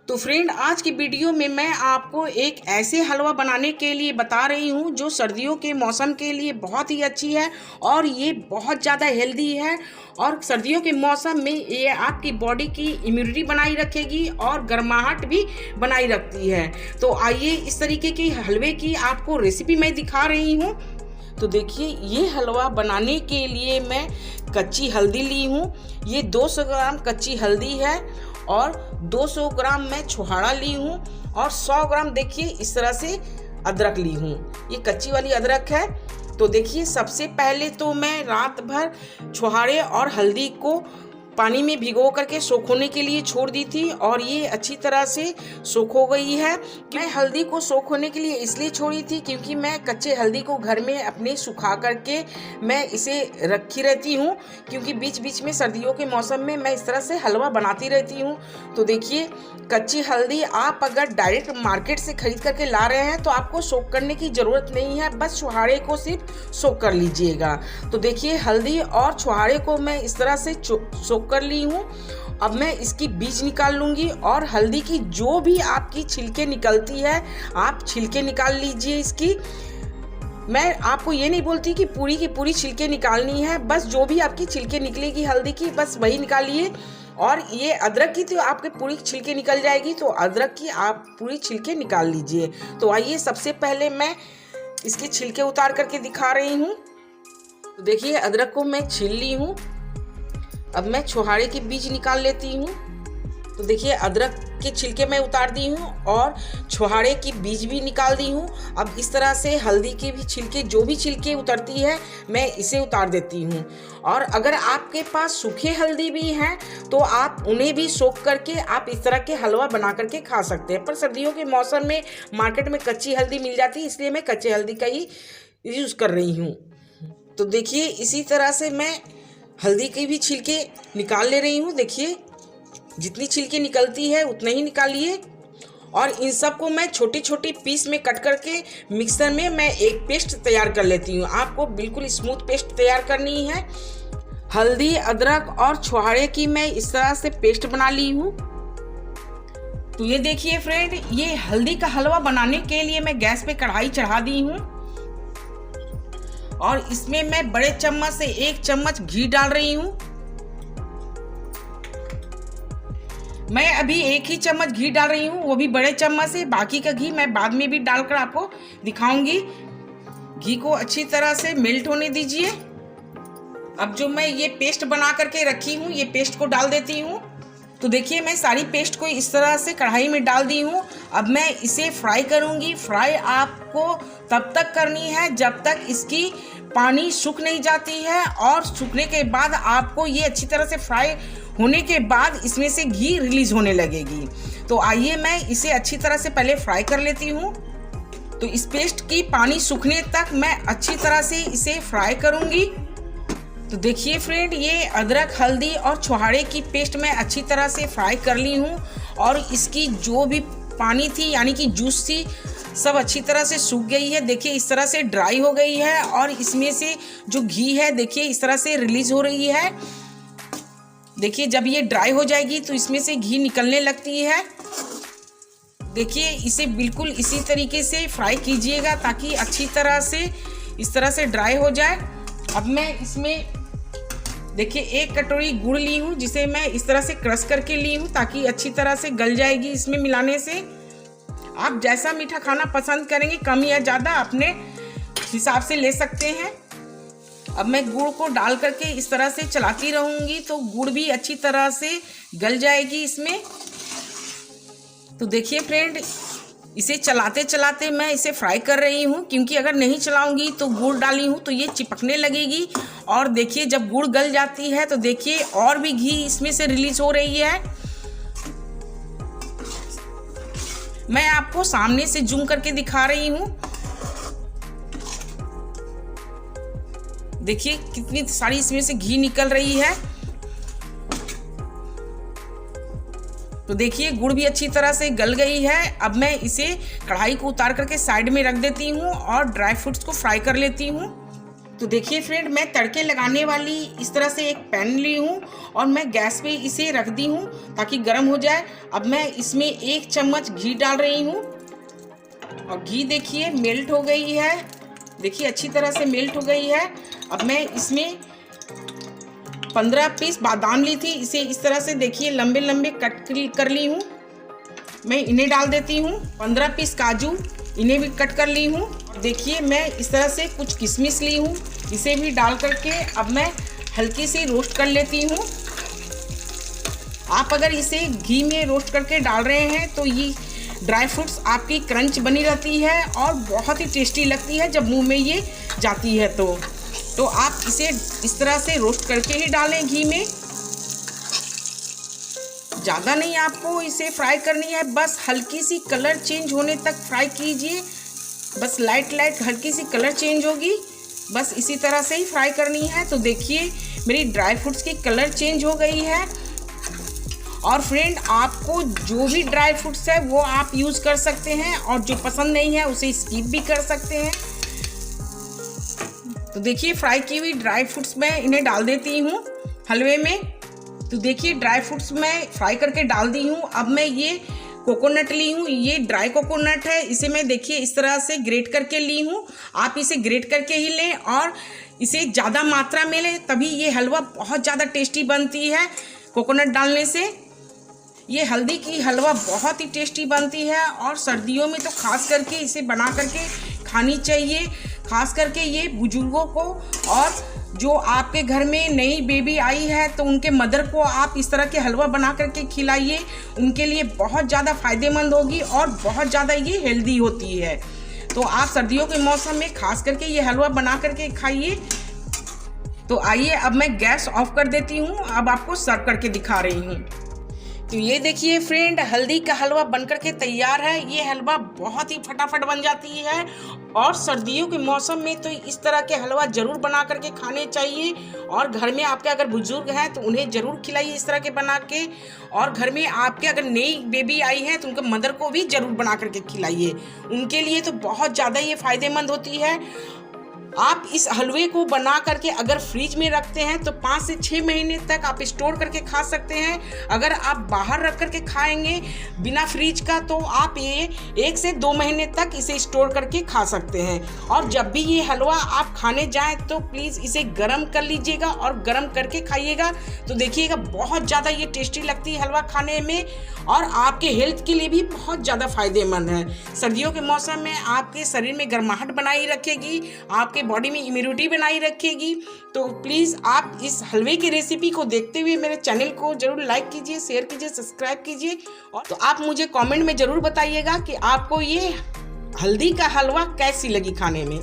तो फ्रेंड, आज की वीडियो में मैं आपको एक ऐसे हलवा बनाने के लिए बता रही हूँ जो सर्दियों के मौसम के लिए बहुत ही अच्छी है और ये बहुत ज़्यादा हेल्दी है। और सर्दियों के मौसम में ये आपकी बॉडी की इम्यूनिटी बनाई रखेगी और गर्माहट भी बनाई रखती है। तो आइए इस तरीके की हलवे की आपको रेसिपी मैं दिखा रही हूँ। तो देखिए, ये हलवा बनाने के लिए मैं कच्ची हल्दी ली हूँ। ये 200 ग्राम कच्ची हल्दी है और 200 ग्राम मैं छुहाड़ा ली हूँ और 100 ग्राम देखिए इस तरह से अदरक ली हूँ। ये कच्ची वाली अदरक है। तो देखिए, सबसे पहले तो मैं रात भर छुहाड़े और हल्दी को पानी में भिगो करके सोख होने के लिए छोड़ दी थी और ये अच्छी तरह से सोख हो गई है। मैं हल्दी को सोख होने के लिए इसलिए छोड़ी थी क्योंकि मैं कच्चे हल्दी को घर में अपने सुखा करके मैं इसे रखी रहती हूँ, क्योंकि बीच बीच में सर्दियों के मौसम में मैं इस तरह से हलवा बनाती रहती हूँ। तो देखिए, कच्ची हल्दी आप अगर डायरेक्ट मार्केट से खरीद करके ला रहे हैं तो आपको सोख करने की ज़रूरत नहीं है, बस छुहाड़े को सिर्फ सोख कर लीजिएगा। तो देखिए, हल्दी और छुहाड़े को मैं इस तरह से सोख कर ली हूँ। अब मैं इसकी बीज निकाल लूँगी और हल्दी की जो भी आपकी छिलके निकलती है आप छिलके निकाल लीजिए इसकी। मैं आपको ये नहीं बोलती कि पूरी की पूरी छिलके निकालनी है, बस जो भी आपकी छिलके निकलेगी हल्दी की बस वही निकालिए। और ये अदरक की तो आपके पूरी छिलके निकल जाएगी, तो अदरक की आप पूरी छिलके निकाल लीजिए। तो आइए, सबसे पहले मैं इसके छिलके उतार करके दिखा रही हूँ। तो देखिए, अदरक को मैं छील ली हूँ। अब मैं छुहाड़े के बीज निकाल लेती हूँ। तो देखिए, अदरक के छिलके मैं उतार दी हूँ और छुहाड़े की बीज भी निकाल दी हूँ। अब इस तरह से हल्दी के भी छिलके, जो भी छिलके उतरती है मैं इसे उतार देती हूँ। और अगर आपके पास सूखे हल्दी भी हैं तो आप उन्हें भी सोख करके आप इस तरह के हलवा बना करके खा सकते हैं। पर सर्दियों के मौसम में मार्केट में कच्ची हल्दी मिल जाती है, इसलिए मैं कच्चे हल्दी का ही यूज़ कर रही हूँ। तो देखिए, इसी तरह से मैं हल्दी के भी छिलके निकाल ले रही हूँ। देखिए, जितनी छिलके निकलती है उतना ही निकालिए। और इन सब को मैं छोटी छोटी पीस में कट करके मिक्सर में मैं एक पेस्ट तैयार कर लेती हूँ। आपको बिल्कुल स्मूथ पेस्ट तैयार करनी है। हल्दी, अदरक और छुहाड़े की मैं इस तरह से पेस्ट बना ली हूँ। तो ये देखिए फ्रेंड, ये हल्दी का हलवा बनाने के लिए मैं गैस पे कढ़ाई चढ़ा दी हूँ और इसमें मैं बड़े चम्मच से 1 चम्मच घी डाल रही हूँ। मैं अभी 1 ही चम्मच घी डाल रही हूँ, वो भी बड़े चम्मच से। बाकी का घी मैं बाद में भी डालकर आपको दिखाऊंगी। घी को अच्छी तरह से मेल्ट होने दीजिए। अब जो मैं ये पेस्ट बना करके रखी हूँ, ये पेस्ट को डाल देती हूँ। तो देखिए, मैं सारी पेस्ट को इस तरह से कढ़ाई में डाल दी हूँ। अब मैं इसे फ्राई करूँगी। फ्राई आपको तब तक करनी है जब तक इसकी पानी सूख नहीं जाती है, और सूखने के बाद आपको ये अच्छी तरह से फ्राई होने के बाद इसमें से घी रिलीज होने लगेगी। तो आइए, मैं इसे अच्छी तरह से पहले फ्राई कर लेती हूँ। तो इस पेस्ट की पानी सूखने तक मैं अच्छी तरह से इसे फ्राई करूँगी। तो देखिए फ्रेंड, ये अदरक, हल्दी और छुहाड़े की पेस्ट मैं अच्छी तरह से फ्राई कर ली हूँ और इसकी जो भी पानी थी यानी कि जूस थी सब अच्छी तरह से सूख गई है। देखिए, इस तरह से ड्राई हो गई है और इसमें से जो घी है देखिए इस तरह से रिलीज हो रही है। देखिए, जब ये ड्राई हो जाएगी तो इसमें से घी निकलने लगती है। देखिए, इसे बिल्कुल इसी तरीके से फ्राई कीजिएगा ताकि अच्छी तरह से इस तरह से ड्राई हो जाए। अब मैं इसमें देखिए 1 कटोरी गुड़ ली हूँ, जिसे मैं इस तरह से क्रश करके ली हूँ ताकि अच्छी तरह से गल जाएगी इसमें मिलाने से। आप जैसा मीठा खाना पसंद करेंगे, कम या ज़्यादा अपने हिसाब से ले सकते हैं। अब मैं गुड़ को डाल करके इस तरह से चलाती रहूँगी तो गुड़ भी अच्छी तरह से गल जाएगी इसमें। तो देखिए फ्रेंड, इसे चलाते चलाते मैं इसे फ्राई कर रही हूँ, क्योंकि अगर नहीं चलाऊंगी तो गुड़ डाली हूँ तो ये चिपकने लगेगी। और देखिए, जब गुड़ गल जाती है तो देखिए और भी घी इसमें से रिलीज हो रही है। मैं आपको सामने से जूम करके दिखा रही हूँ। देखिए, कितनी सारी इसमें से घी निकल रही है। तो देखिए, गुड़ भी अच्छी तरह से गल गई है। अब मैं इसे कढ़ाई को उतार करके साइड में रख देती हूँ और ड्राई फ्रूट्स को फ्राई कर लेती हूँ। तो देखिए फ्रेंड, मैं तड़के लगाने वाली इस तरह से एक पैन ली हूँ और मैं गैस पे इसे रख दी हूँ ताकि गर्म हो जाए। अब मैं इसमें 1 चम्मच घी डाल रही हूँ और घी देखिए मेल्ट हो गई है। देखिए अच्छी तरह से मेल्ट हो गई है। अब मैं इसमें 15 पीस बादाम ली थी, इसे इस तरह से देखिए लंबे लंबे कट कर ली हूँ। मैं इन्हें डाल देती हूँ। 15 पीस काजू, इन्हें भी कट कर ली हूँ। देखिए मैं इस तरह से कुछ किशमिश ली हूँ, इसे भी डाल करके अब मैं हल्की सी रोस्ट कर लेती हूँ। आप अगर इसे घी में रोस्ट करके डाल रहे हैं तो ये ड्राई फ्रूट्स आपकी क्रंच बनी रहती है और बहुत ही टेस्टी लगती है जब मुंह में ये जाती है। तो आप इसे इस तरह से रोस्ट करके ही डालें घी में। ज़्यादा नहीं आपको इसे फ्राई करनी है, बस हल्की सी कलर चेंज होने तक फ्राई कीजिए। बस लाइट हल्की सी कलर चेंज होगी, बस इसी तरह से ही फ्राई करनी है। तो देखिए मेरी ड्राई फ्रूट्स की कलर चेंज हो गई है। और फ्रेंड, आपको जो भी ड्राई फ्रूट्स है वो आप यूज़ कर सकते हैं और जो पसंद नहीं है उसे स्किप भी कर सकते हैं। तो देखिए फ्राई की हुई ड्राई फ्रूट्स मैं इन्हें डाल देती हूँ हलवे में। तो देखिए ड्राई फ्रूट्स मैं फ्राई करके डाल दी हूँ। अब मैं ये कोकोनट ली हूँ, ये ड्राई कोकोनट है, इसे मैं देखिए इस तरह से ग्रेट करके ली हूँ। आप इसे ग्रेट करके ही लें और इसे ज़्यादा मात्रा में लें, तभी ये हलवा बहुत ज़्यादा टेस्टी बनती है। कोकोनट डालने से ये हल्दी की हलवा बहुत ही टेस्टी बनती है और सर्दियों में तो खास करके इसे बना करके खानी चाहिए। खास करके ये बुजुर्गों को, और जो आपके घर में नई बेबी आई है तो उनके मदर को आप इस तरह के हलवा बना करके खिलाइए, उनके लिए बहुत ज़्यादा फ़ायदेमंद होगी और बहुत ज़्यादा ये हेल्दी होती है। तो आप सर्दियों के मौसम में खास करके ये हलवा बना करके खाइए। तो आइए अब मैं गैस ऑफ कर देती हूँ, अब आपको सर्व करके दिखा रही हूँ। तो ये देखिए फ्रेंड, हल्दी का हलवा बनकर के तैयार है। ये हलवा बहुत ही फटाफट बन जाती है और सर्दियों के मौसम में तो इस तरह के हलवा ज़रूर बना करके खाने चाहिए। और घर में आपके अगर बुजुर्ग हैं तो उन्हें ज़रूर खिलाइए इस तरह के बना के। और घर में आपके अगर नई बेबी आई है तो उनके मदर को भी ज़रूर बना करके खिलाइए, उनके लिए तो बहुत ज़्यादा ये फ़ायदेमंद होती है। आप इस हलवे को बना करके अगर फ्रिज में रखते हैं तो 5 से 6 महीने तक आप स्टोर करके खा सकते हैं। अगर आप बाहर रख करके खाएंगे बिना फ्रिज का तो आप ये 1 से 2 महीने तक इसे स्टोर करके खा सकते हैं। और जब भी ये हलवा आप खाने जाएं तो प्लीज़ इसे गर्म कर लीजिएगा और गर्म करके खाइएगा। तो देखिएगा बहुत ज़्यादा ये टेस्टी लगती है हलवा खाने में और आपके हेल्थ के लिए भी बहुत ज़्यादा फायदेमंद है। सर्दियों के मौसम में आपके शरीर में गर्माहट बनाई रखेगी, आपके बॉडी में इम्यूनिटी बनाई रखेगी। तो प्लीज़ आप इस हलवे की रेसिपी को देखते हुए मेरे चैनल को जरूर लाइक कीजिए, शेयर कीजिए, सब्सक्राइब कीजिए। और तो आप मुझे कमेंट में ज़रूर बताइएगा कि आपको ये हल्दी का हलवा कैसी लगी खाने में।